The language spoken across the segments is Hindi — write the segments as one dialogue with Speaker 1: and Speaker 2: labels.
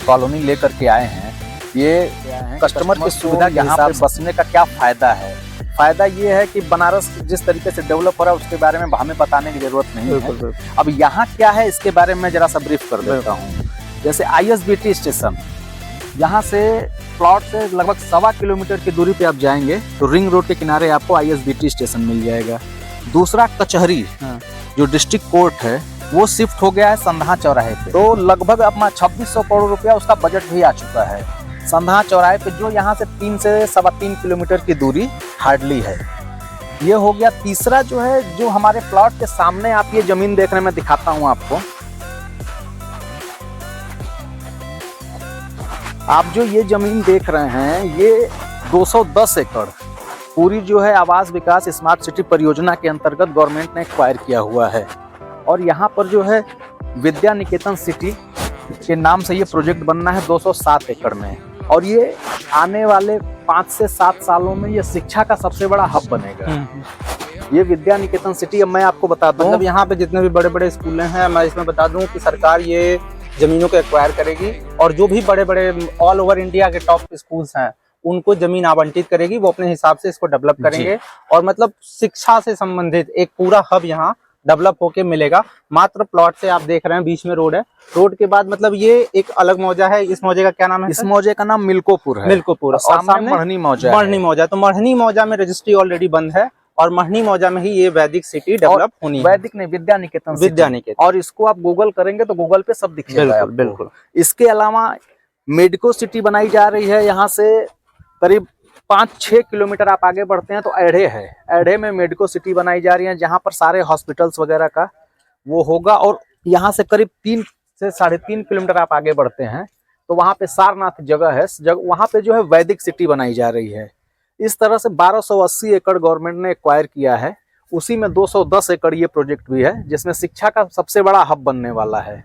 Speaker 1: कॉलोनी लेकर के आए हैं, ये कस्टमर की सुविधा के हिसाब से बसने का क्या फायदा है। फायदा ये है कि बनारस जिस तरीके से डेवलप हो रहा है उसके बारे में हमें बताने की जरूरत नहीं है। अब यहाँ क्या है इसके बारे में जरा सा ब्रीफ कर देता हूँ। जैसे ISBT स्टेशन, यहाँ से प्लॉट से लगभग 1.25 किलोमीटर की दूरी पे आप जाएंगे तो रिंग रोड के किनारे आपको ISBT स्टेशन मिल जाएगा। दूसरा कचहरी जो डिस्ट्रिक्ट कोर्ट है वो शिफ्ट हो गया है संधा चौराहे पे, तो लगभग अपना 2600 करोड़ रुपया उसका बजट भी आ चुका है संधा चौराहे पे, जो यहाँ से 3 से 3.25 किलोमीटर की दूरी हार्डली है। ये हो गया। तीसरा जो है, जो हमारे प्लॉट के सामने आप ये जमीन देख रहे हैं, मैं दिखाता हूँ आपको। आप जो ये जमीन देख रहे हैं ये 210 एकड़ पूरी जो है आवास विकास स्मार्ट सिटी परियोजना के अंतर्गत गवर्नमेंट ने एक्वायर किया हुआ है। और यहाँ पर जो है विद्या निकेतन सिटी के नाम से ये प्रोजेक्ट बनना है 207 एकड़ में। और ये आने वाले 5 से 7 सालों में ये शिक्षा का सबसे बड़ा हब बनेगा। ये विद्या निकेतन सिटी, अब मैं आपको बता दूं,
Speaker 2: मतलब यहाँ पे जितने भी बड़े बड़े स्कूल हैं, मैं इसमें बता दूं कि सरकार ये जमीनों को एक्वायर करेगी और जो भी बड़े बड़े ऑल ओवर इंडिया के टॉप स्कूल्स हैं उनको जमीन आवंटित करेगी, वो अपने हिसाब से इसको डेवलप करेंगे। और मतलब शिक्षा से संबंधित एक पूरा हब यहाँ डेवलप होके मिलेगा। मात्र प्लॉट से आप देख रहे हैं बीच में रोड है, रोड के बाद मतलब ये एक अलग मौजा है। इस मौजे का क्या नाम है?
Speaker 1: इस मौजे का नाम मिल्कोपुर है।
Speaker 2: मिल्कोपुर। और सामने
Speaker 1: मढ़नी मौजा।
Speaker 2: मढ़नी मौजा, तो मढ़नी मौजा में रजिस्ट्री ऑलरेडी बंद है और मढ़नी मौजा में ही ये वैदिक सिटी डेवलप होनी है।
Speaker 1: वैदिक नहीं, विद्या निकेतन।
Speaker 2: विद्या निकेतन।
Speaker 1: और इसको आप गूगल करेंगे तो गूगल पे सब दिखेगा।
Speaker 2: बिल्कुल।
Speaker 1: इसके अलावा मेडिको सिटी बनाई जा रही है। यहाँ से करीब 5-6 किलोमीटर आप आगे बढ़ते हैं तो अढ़े है। अढ़े में मेडिको सिटी बनाई जा रही है, जहाँ पर सारे हॉस्पिटल्स वगैरह का वो होगा। और यहाँ से करीब 3 से 3.5 किलोमीटर आप आगे बढ़ते हैं तो वहाँ पे सारनाथ जगह है, वहाँ पे जो है वैदिक सिटी बनाई जा रही है। इस तरह से 1280 एकड़ गवर्नमेंट ने एक्वायर किया है। उसी में 210 एकड़ ये प्रोजेक्ट भी है, जिसमें शिक्षा का सबसे बड़ा हब बनने वाला है।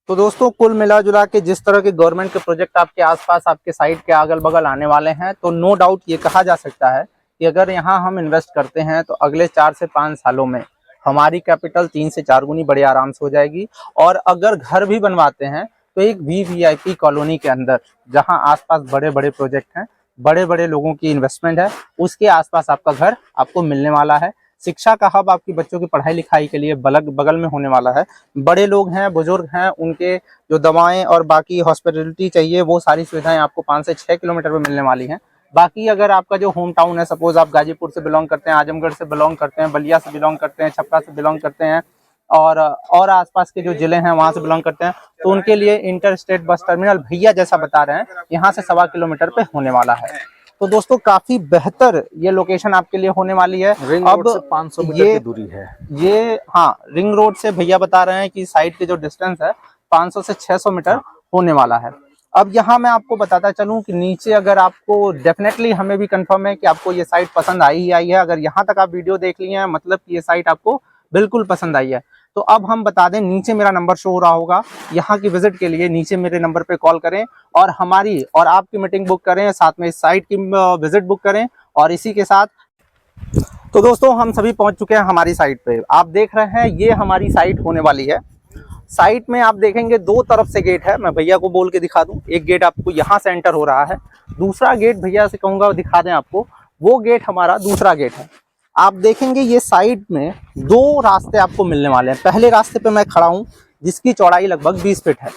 Speaker 2: तो दोस्तों कुल मिला जुला के जिस तरह के गवर्नमेंट के प्रोजेक्ट आपके आसपास, आपके साइट के अगल बगल आने वाले हैं, तो नो डाउट ये कहा जा सकता है कि अगर यहाँ हम इन्वेस्ट करते हैं तो अगले 4 से 5 सालों में हमारी कैपिटल 3 से 4 गुनी बड़े आराम से हो जाएगी। और अगर घर भी बनवाते हैं तो एक VVIP कॉलोनी के अंदर, जहाँ आसपास बड़े बड़े प्रोजेक्ट हैं, बड़े बड़े लोगों की इन्वेस्टमेंट है, उसके आसपास आपका घर आपको मिलने वाला है। शिक्षा का हब आपकी बच्चों की पढ़ाई लिखाई के लिए बगल में होने वाला है। बड़े लोग हैं, बुजुर्ग हैं, उनके जो दवाएं और बाकी हॉस्पिटलिटी चाहिए वो सारी सुविधाएं आपको 5 से 6 किलोमीटर में मिलने वाली हैं। बाकी अगर आपका जो होम टाउन है, सपोज आप गाजीपुर से बिलोंग करते हैं, आजमगढ़ से बिलोंग करते हैं, बलिया से बिलोंग करते हैं, छपरा से बिलोंग करते हैं और आसपास के जो जिले हैं वहां से बिलोंग करते हैं, तो उनके लिए इंटर स्टेट बस टर्मिनल भैया जैसा बता रहे हैं यहाँ से 1.25 किलोमीटर पे होने वाला है। तो दोस्तों काफी बेहतर ये लोकेशन आपके लिए होने वाली है।
Speaker 1: रिंग रोड से 500 मीटर की दूरी है
Speaker 2: ये। हाँ, रिंग रोड से भैया बता रहे हैं कि साइड के जो डिस्टेंस है 500 से 600 मीटर होने वाला है। अब यहाँ मैं आपको बताता चलूं कि नीचे अगर आपको, डेफिनेटली हमें भी कंफर्म है कि आपको ये साइट पसंद आई ही आई है। अगर यहाँ तक आप वीडियो देख लिए हैं मतलब कि ये साइट आपको बिल्कुल पसंद आई है। तो अब हम बता दें, नीचे मेरा नंबर शो हो रहा होगा, यहाँ की विजिट के लिए नीचे मेरे नंबर पे कॉल करें और हमारी और आपकी मीटिंग बुक करें, साथ में इस साइट की विजिट बुक करें। और इसी के साथ तो दोस्तों हम सभी पहुंच चुके हैं हमारी साइट पे। आप देख रहे हैं ये हमारी साइट होने वाली है। साइट में आप देखेंगे 2 तरफ से गेट है। मैं भैया को बोल के दिखा दूं, एक गेट आपको यहाँ से एंटर हो रहा है, दूसरा गेट भैया से कहूँगा दिखा दें आपको, वो गेट हमारा दूसरा गेट है। आप देखेंगे ये साइड में 2 रास्ते आपको मिलने वाले हैं। पहले रास्ते पे मैं खड़ा हूँ जिसकी चौड़ाई लगभग 20 फीट है।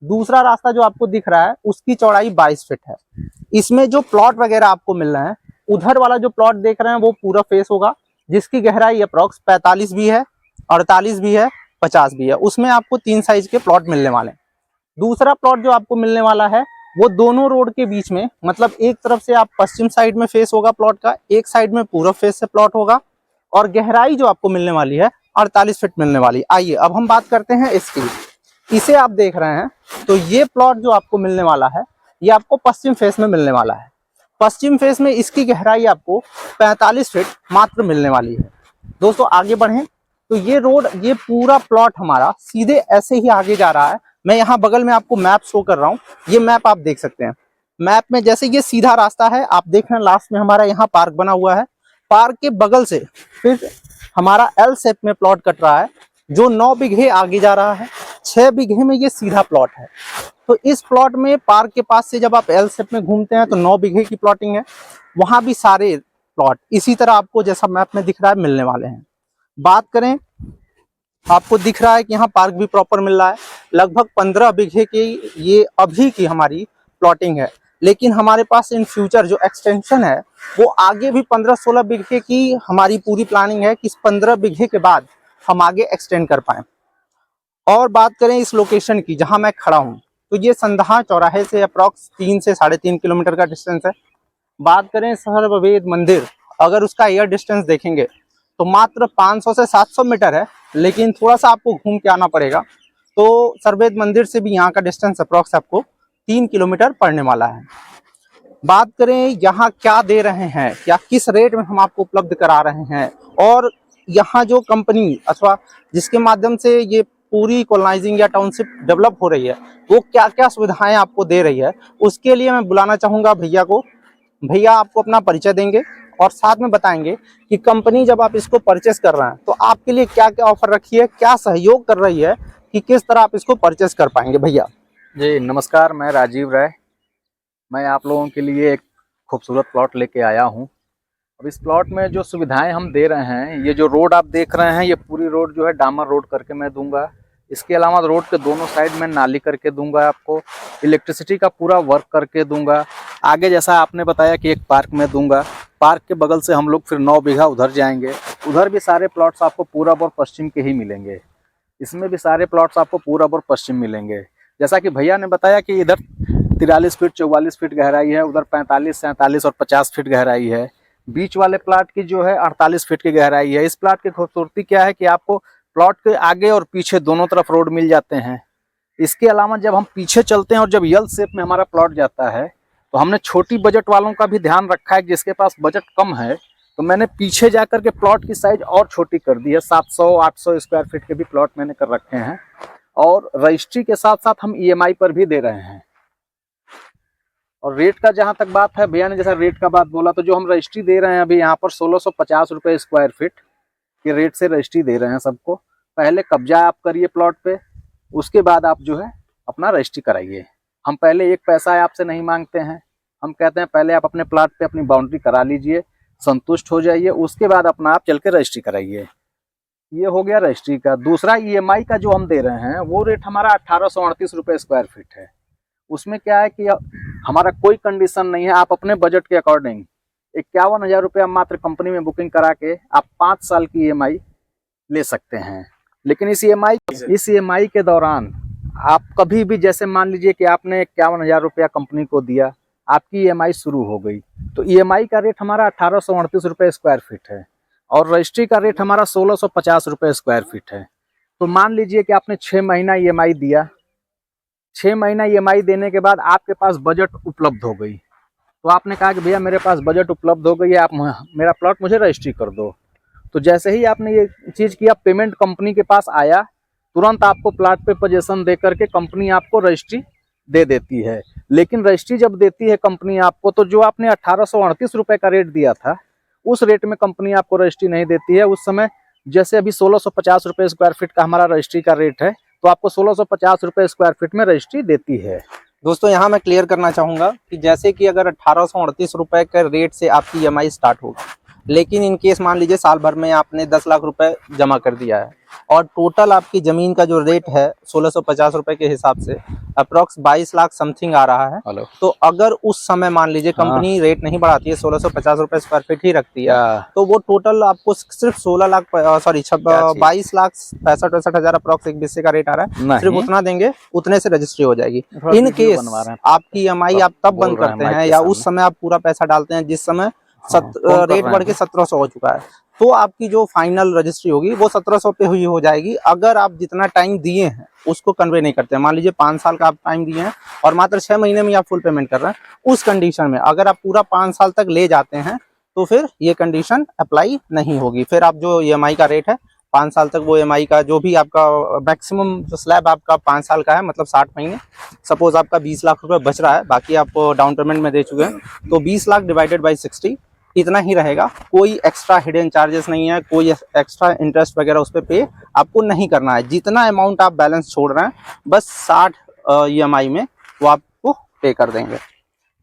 Speaker 2: दूसरा रास्ता जो आपको दिख रहा है उसकी चौड़ाई 22 फीट है। इसमें जो प्लॉट वगैरह आपको मिल रहे हैं, उधर वाला जो प्लॉट देख रहे हैं वो पूरा फेस होगा, जिसकी गहराई अप्रॉक्स 45 भी है, 48 भी है, 50 भी है। उसमें आपको 3 साइज के प्लॉट मिलने वाले हैं। दूसरा प्लॉट जो आपको मिलने वाला है वो दोनों रोड के बीच में, मतलब एक तरफ से आप पश्चिम साइड में फेस होगा प्लॉट का, एक साइड में पूर्व फेस से प्लॉट होगा। और गहराई जो आपको मिलने वाली है 48 फीट मिलने वाली। आइए अब हम बात करते हैं इसकी। इसे आप देख रहे हैं तो ये प्लॉट जो आपको मिलने वाला है ये आपको पश्चिम फेस में मिलने वाला है। पश्चिम फेस में इसकी गहराई आपको 45 फीट मात्र मिलने वाली है। दोस्तों आगे बढ़ें तो ये रोड, ये पूरा प्लॉट हमारा सीधे ऐसे ही आगे जा रहा है। मैं यहाँ बगल में आपको मैप शो कर रहा हूँ, ये मैप आप देख सकते हैं। मैप में जैसे ये सीधा रास्ता है, आप देख रहे हैं लास्ट में हमारा यहाँ पार्क बना हुआ है। पार्क के बगल से फिर हमारा L शेप में प्लॉट कट रहा है जो 9 बीघे आगे जा रहा है। 6 बीघे में ये सीधा प्लॉट है। तो इस प्लॉट में पार्क के पास से जब आप एल शेप में घूमते हैं तो 9 बीघे की प्लॉटिंग है। वहां भी सारे प्लॉट इसी तरह आपको जैसा मैप में दिख रहा है मिलने वाले हैं। बात करें, आपको दिख रहा है कि यहाँ पार्क भी प्रॉपर मिल रहा है। लगभग 15 बीघे की ये अभी की हमारी प्लॉटिंग है, लेकिन हमारे पास इन फ्यूचर जो एक्सटेंशन है वो आगे भी 15-16 बीघे की हमारी पूरी प्लानिंग है कि इस 15 बीघे के बाद हम आगे एक्सटेंड कर पाएं। और बात करें इस लोकेशन की जहां मैं खड़ा हूं, तो ये संदहा चौराहे से अप्रॉक्स 3 से 3.5 किलोमीटर का डिस्टेंस है। बात करें सर्ववेद मंदिर, अगर उसका एयर डिस्टेंस देखेंगे तो मात्र 500 से 700 मीटर है, लेकिन थोड़ा सा आपको घूम के आना पड़ेगा। तो सर्ववेद मंदिर से भी यहाँ का डिस्टेंस अप्रॉक्स आपको 3 किलोमीटर पड़ने वाला है। बात करें यहाँ क्या दे रहे हैं, क्या किस रेट में हम आपको उपलब्ध करा रहे हैं, और यहाँ जो कंपनी अथवा जिसके माध्यम से ये पूरी कॉलोनाइजिंग या टाउनशिप डेवलप हो रही है वो क्या क्या सुविधाएं आपको दे रही है, उसके लिए मैं बुलाना चाहूँगा भैया को। भैया आपको अपना परिचय देंगे और साथ में बताएंगे कि कंपनी जब आप इसको परचेस कर रहे हैं तो आपके लिए क्या क्या ऑफर रखी है, क्या सहयोग कर रही है, कि किस तरह आप इसको परचेस कर पाएंगे। भैया
Speaker 1: जी नमस्कार, मैं राजीव राय। मैं आप लोगों के लिए एक खूबसूरत प्लॉट लेके आया हूं। अब इस प्लॉट में जो सुविधाएं हम दे रहे हैं, ये जो रोड आप देख रहे हैं ये पूरी रोड जो है डामर रोड करके मैं दूंगा। इसके अलावा रोड के दोनों साइड में नाली करके दूंगा, आपको इलेक्ट्रिसिटी का पूरा वर्क करके दूंगा। आगे जैसा आपने बताया कि एक पार्क में दूंगा, पार्क के बगल से हम लोग फिर 9 बीघा उधर जाएंगे। उधर भी सारे प्लॉट्स आपको पूरब और पश्चिम के ही मिलेंगे। इसमें भी सारे प्लॉट्स आपको पूरब और पश्चिम मिलेंगे। जैसा कि भैया ने बताया कि इधर 43 फीट 44 फीट गहराई है, उधर 45 47 और 50 फीट गहराई है। बीच वाले प्लॉट की जो है 48 फीट की गहराई है। इस प्लॉट की खूबसूरती क्या है कि आपको प्लॉट के आगे और पीछे दोनों तरफ रोड मिल जाते हैं। इसके अलावा जब हम पीछे चलते हैं और जब यल शेप में हमारा प्लॉट जाता है तो हमने छोटी बजट वालों का भी ध्यान रखा है। जिसके पास बजट कम है तो मैंने पीछे जाकर के प्लॉट की साइज और छोटी कर दी है। 700-800 स्क्वायर फीट के भी प्लॉट मैंने कर रखे हैं। और रजिस्ट्री के साथ साथ हम EMI पर भी दे रहे हैं। और रेट का जहां तक बात है, भैया ने जैसा रेट का बात बोला, तो जो हम रजिस्ट्री दे रहे हैं अभी यहाँ पर 1650 रुपये स्क्वायर फीट के रेट से रजिस्ट्री दे रहे हैं सबको। पहले कब्जा आप करिए प्लॉट पे, उसके बाद आप जो है अपना रजिस्ट्री कराइए। हम पहले एक पैसा आपसे नहीं मांगते हैं। हम कहते हैं पहले आप अपने प्लॉट पे अपनी बाउंड्री करा लीजिए, संतुष्ट हो जाइए, उसके बाद अपना आप चल के रजिस्ट्री कराइए। ये हो गया रजिस्ट्री का। दूसरा EMI का जो हम दे रहे हैं वो रेट हमारा 1838 रुपये स्क्वायर फीट है। उसमें क्या है कि हमारा कोई कंडीशन नहीं है, आप अपने बजट के अकॉर्डिंग 51,000 रुपया मात्र कंपनी में बुकिंग करा के आप 5 साल की EMI ले सकते हैं। लेकिन इस EMI के दौरान आप कभी भी, जैसे मान लीजिए कि आपने 51,000 रुपया कंपनी को दिया, आपकी EMI शुरू हो गई, तो EMI का रेट हमारा 1838 रुपये स्क्वायर फीट है और रजिस्ट्री का रेट हमारा 1650 रुपये स्क्वायर फीट है। तो मान लीजिए कि आपने 6 महीना EMI दिया, 6 महीना EMI देने के बाद आपके पास बजट उपलब्ध हो गई, तो आपने कहा कि भैया मेरे पास बजट उपलब्ध हो गई है, आप मेरा प्लॉट मुझे रजिस्ट्री कर दो। तो जैसे ही आपने ये चीज़ किया, पेमेंट कंपनी के पास आया, तुरंत आपको प्लॉट पे पोजीशन दे करके कंपनी आपको रजिस्ट्री दे देती है। लेकिन रजिस्ट्री जब देती है कंपनी आपको, तो जो आपने 1838 रुपये का रेट दिया था उस रेट में कंपनी आपको रजिस्ट्री नहीं देती है। उस समय जैसे अभी 1650 रुपये स्क्वायर फीट का हमारा रजिस्ट्री का रेट है, तो आपको 1650 रुपये स्क्वायर फीट में रजिस्ट्री देती है।
Speaker 2: दोस्तों यहाँ मैं क्लियर करना चाहूँगा कि जैसे कि अगर 1838 रुपये के रेट से आपकी EMI स्टार्ट होगी, लेकिन इन केस मान लीजिए साल भर में आपने 10 लाख रुपए जमा कर दिया है और टोटल आपकी ज़मीन का जो रेट है 1650 रुपए के हिसाब से अप्रॉक्स 22 लाख समथिंग आ रहा है। तो अगर उस समय मान लीजिए कंपनी रेट नहीं बढ़ाती है, 1650 रुपए स्क्वायर फीट ही रखती है, तो वो टोटल आपको सिर्फ 22 लाख 65 हजार अप्रॉक्स एक बिस्से का रेट आ रहा है। सिर्फ उतना देंगे, उतने से रजिस्ट्री हो जाएगी। इन केस आपकी EMI आप तब बंद करते हैं या उस समय आप पूरा पैसा डालते हैं जिस समय रेट बढ़ के 1700 हो चुका है, तो आपकी जो फाइनल रजिस्ट्री होगी वो 1700 पे हुई हो जाएगी। अगर आप जितना टाइम दिए हैं उसको कन्वे नहीं करते हैं, मान लीजिए 5 साल का आप टाइम दिए हैं और मात्र 6 महीने में आप फुल पेमेंट कर रहे हैं, उस कंडीशन में अगर आप पूरा 5 साल तक ले जाते हैं तो फिर ये कंडीशन अप्लाई नहीं होगी। फिर आप जो EMI का रेट है 5 साल तक, वो EMI का जो भी आपका मैक्सिमम जो स्लैब आपका 5 साल का है, मतलब 60 महीने, सपोज आपका 20 लाख रुपए बच रहा है, बाकी आप डाउन पेमेंट में दे चुके हैं, तो 20 लाख डिवाइडेड बाई 60 इतना ही रहेगा। कोई एक्स्ट्रा हिडन चार्जेस नहीं है, कोई एक्स्ट्रा इंटरेस्ट वगैरह उस पर पे आपको नहीं करना है। जितना अमाउंट आप बैलेंस छोड़ रहे हैं बस 60 EMI में वो आपको पे कर देंगे।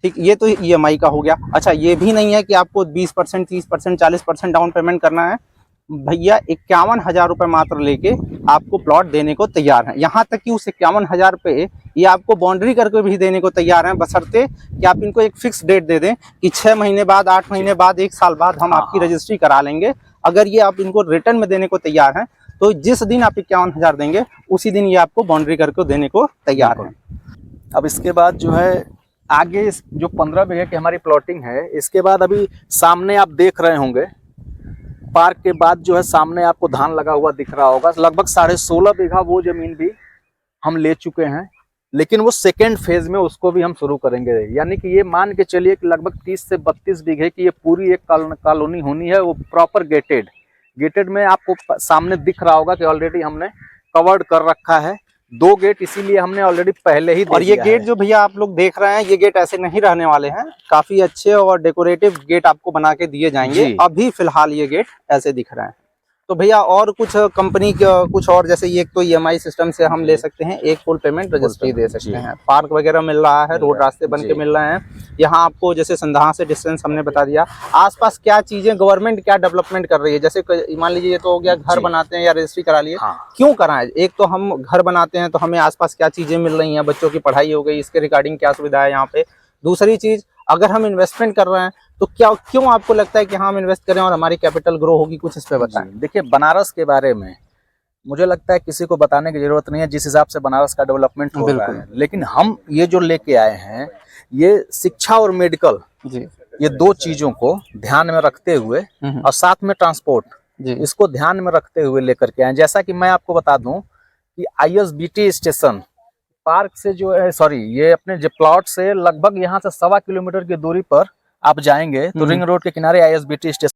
Speaker 2: ठीक, ये तो EMI का हो गया। अच्छा, ये भी नहीं है कि आपको 20%, 30%, 40% डाउन पेमेंट करना है। भैया 51,000 रुपये मात्र लेके आपको प्लॉट देने को तैयार है। यहाँ तक कि उस 51,000 पे ये आपको बाउंड्री करके भी देने को तैयार है, बशर्ते कि आप इनको एक फिक्स डेट दे दें कि 6 महीने बाद, 8 महीने बाद, 1 साल बाद हम आपकी रजिस्ट्री करा लेंगे। अगर ये आप इनको रिटर्न में देने को तैयार हैं तो जिस दिन आप 51,000 देंगे उसी दिन ये आपको बाउंड्री करके देने को तैयार है।
Speaker 1: अब इसके बाद जो है आगे जो 15 बीघे की हमारी प्लॉटिंग है, इसके बाद अभी सामने आप देख रहे होंगे, पार्क के बाद जो है सामने आपको धान लगा हुआ दिख रहा होगा। लगभग 16.5 बीघा वो जमीन भी हम ले चुके हैं, लेकिन वो सेकेंड फेज में उसको भी हम शुरू करेंगे। यानी कि ये मान के चलिए कि लगभग 30 से 32 बीघे की ये पूरी एक कॉलोनी होनी है, वो प्रॉपर गेटेड में आपको सामने दिख रहा होगा कि ऑलरेडी हमने कवर्ड कर रखा है। 2 गेट इसीलिए हमने ऑलरेडी पहले ही दे
Speaker 2: और ये
Speaker 1: दिया
Speaker 2: गेट
Speaker 1: है।
Speaker 2: जो भैया आप लोग देख रहे हैं, ये गेट ऐसे नहीं रहने वाले हैं, काफी अच्छे और डेकोरेटिव गेट आपको बना के दिए जाएंगे।
Speaker 1: जी।
Speaker 2: अभी फिलहाल ये गेट ऐसे दिख रहे हैं। तो भैया और कुछ कंपनी कुछ और, जैसे ये तो EMI सिस्टम से हम ले सकते हैं, एक फुल पेमेंट रजिस्ट्री दे सकते हैं, पार्क वगैरह मिल रहा है, रोड रास्ते बन के मिल रहे हैं। यहाँ आपको जैसे संधाहा से डिस्टेंस हमने बता दिया। आसपास क्या चीजें गवर्नमेंट क्या डेवलपमेंट कर रही है, जैसे मान लीजिए ये तो हो गया घर बनाते हैं या रजिस्ट्री करा लिए, क्यों कराएं? एक तो हम घर बनाते हैं तो हमें आसपास क्या चीजें मिल रही हैं, बच्चों की पढ़ाई हो गई, इसके रिगार्डिंग क्या सुविधा है यहाँ पे। दूसरी चीज, अगर हम इन्वेस्टमेंट कर रहे हैं तो क्यों आपको लगता है कि हाँ हम इन्वेस्ट करें और हमारी कैपिटल ग्रो होगी, कुछ इस पे बताएं।
Speaker 1: देखिए, बनारस के बारे में मुझे लगता है किसी को बताने की जरूरत नहीं है, जिस हिसाब से बनारस का डेवलपमेंट हो रहा है। लेकिन हम ये जो लेके आए हैं, ये शिक्षा और मेडिकल, ये 2 चीजों को ध्यान में रखते हुए और साथ में ट्रांसपोर्ट, इसको ध्यान में रखते हुए लेकर के आए। जैसा कि मैं आपको बता दूं कि ISBT स्टेशन पार्क से जो है, ये अपने जो प्लॉट से लगभग यहाँ से 1.25 किलोमीटर की दूरी पर आप जाएंगे तो रिंग रोड के किनारे ISBT स्टेशन